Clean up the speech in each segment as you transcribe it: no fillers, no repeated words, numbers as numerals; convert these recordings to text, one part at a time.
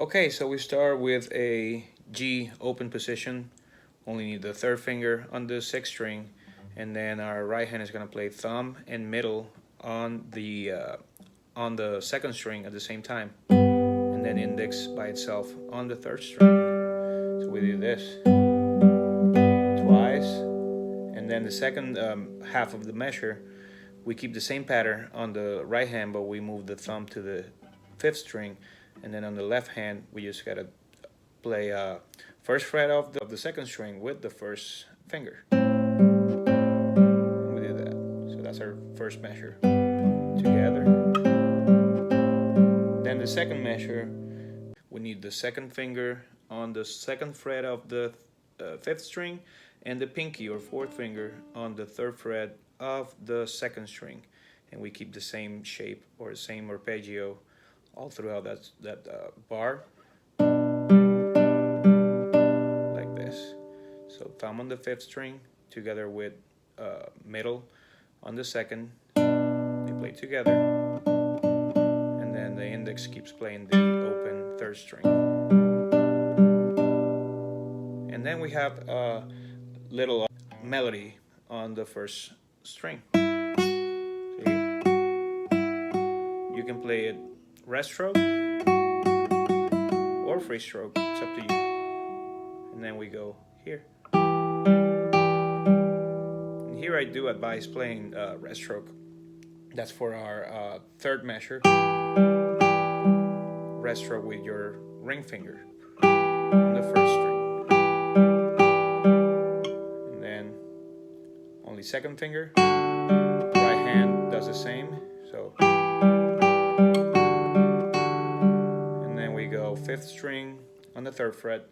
Okay, so we start with a G open position. Only need the third finger on the sixth string, and then our right hand is gonna play thumb and middle on the second string at the same time, and then index by itself on the third string. So we do this twice, and then the second half of the measure, we keep the same pattern on the right hand, but we move the thumb to the fifth string, and then on the left hand we just gotta play first fret of the second string with the first finger. We do that. So that's our first measure together. Then the second measure, we need the second finger on the second fret of the fifth string, and the pinky or fourth finger on the third fret of the second string, and we keep the same shape or the same arpeggio all throughout that bar, like this. So thumb on the fifth string together with middle on the second, they play together, and then the index keeps playing the open third string. And then we have a little melody on the first string. See? You can play it rest stroke or free stroke, it's up to you. And then we go here. And here I do advise playing rest stroke. That's for our third measure. Rest stroke with your ring finger on the first string. And then only second finger. Right hand does the same. So, and then we go fifth string on the third fret,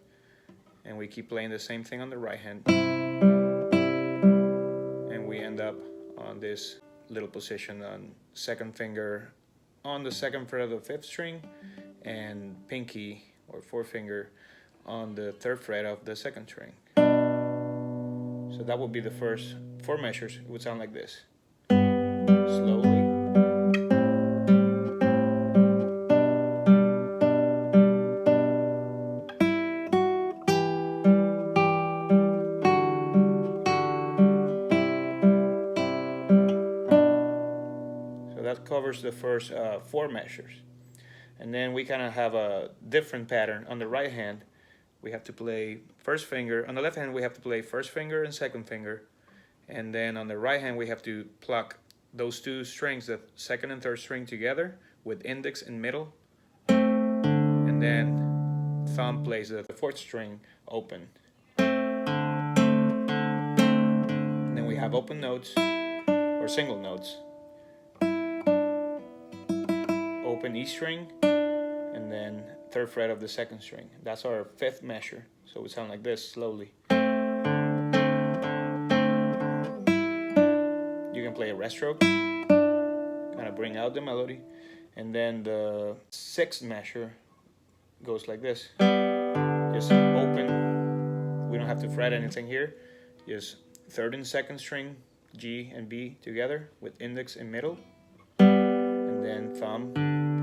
and we keep playing the same thing on the right hand, and we end up on this little position on second finger on the second fret of the fifth string, and pinky or forefinger on the third fret of the second string. So that would be the first four measures. It would sound like this. Slowly. So that covers the first four measures. And then we kind of have a different pattern on the right hand. We have to play first finger. On the left hand we have to play first finger and second finger. And then on the right hand we have to pluck those two strings, the second and third string, together with index and middle. And then thumb plays the fourth string open. And then we have open notes or single notes. Open E string, and then third fret of the second string. That's our fifth measure. So it would sound like this slowly. You can play a rest stroke, kind of bring out the melody, and then the sixth measure goes like this. Just open. We don't have to fret anything here. Just third and second string, G and B together with index and middle, and then thumb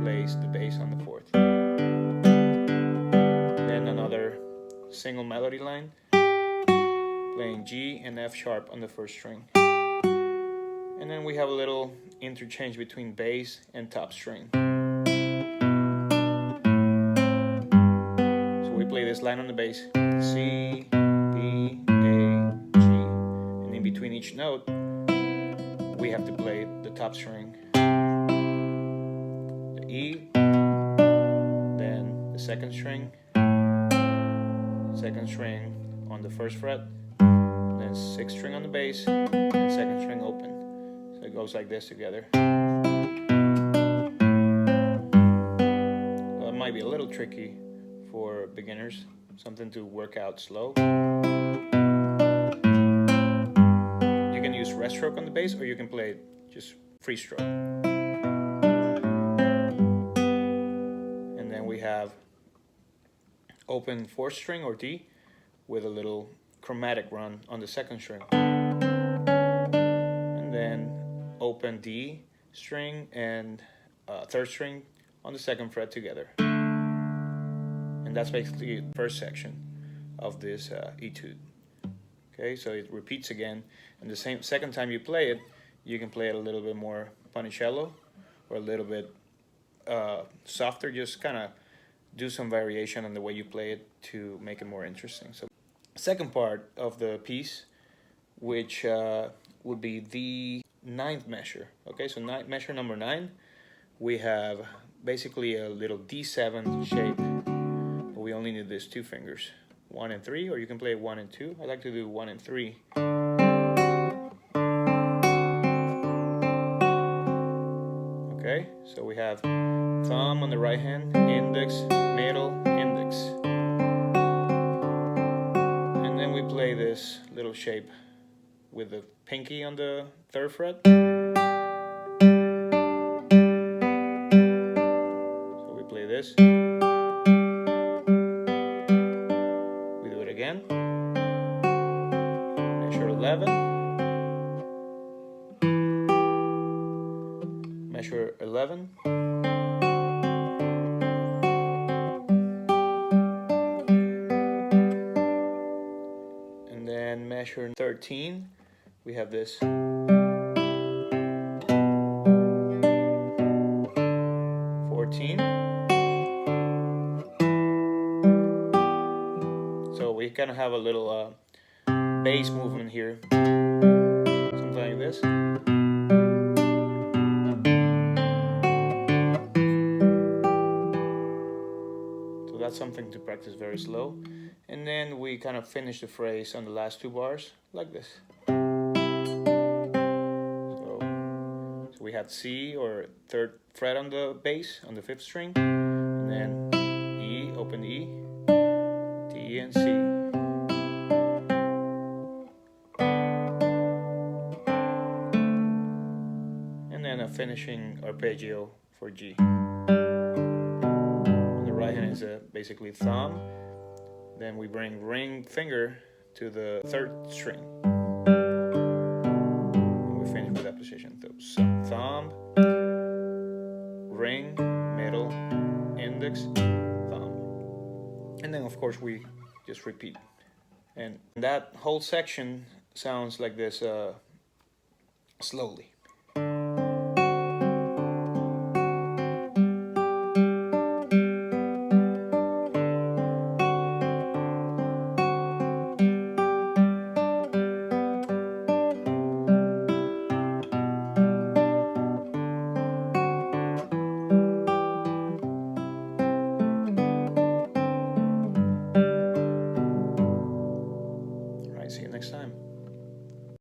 plays the bass on the fourth. Then another single melody line, playing G and F sharp on the first string. And then we have a little interchange between bass and top string. So we play this line on the bass, C, B, A, G. And in between each note, we have to play the top string. E, then the second string on the first fret, then sixth string on the bass, and second string open. So it goes like this together. It might be a little tricky for beginners, something to work out slow. You can use rest stroke on the bass, or you can play just free stroke. We have open fourth string or D with a little chromatic run on the second string, and then open D string and third string on the second fret together. And that's basically the first section of this etude. Okay, so it repeats again, and the second time you play it, you can play it a little bit more panicello or a little bit softer. Just kind of do some variation on the way you play it to make it more interesting. So, second part of the piece, which would be the ninth measure. Okay, so measure number 9, we have basically a little D7 shape. We only need these 2 fingers, 1 and 3, or you can play 1 and 2. I like to do 1 and 3. Okay, so we have thumb on the right hand, index, middle, index. And then we play this little shape with the pinky on the 3rd fret. So we play this. We do it again. Measure 11. Measure 11. And then measure 13. We have this. 14. So we kind of have a little bass movement here, something like this. So that's something to practice very slow. And then we kind of finish the phrase on the last 2 bars like this. So we had C, or 3rd fret on the bass, on the 5th string, and then E, open E, D and C. And then a finishing arpeggio for G. On the right hand is basically thumb. Then we bring ring finger to the 3rd string. And we finish with that position. So thumb, ring, middle, index, thumb. And then of course we just repeat. And that whole section sounds like this slowly.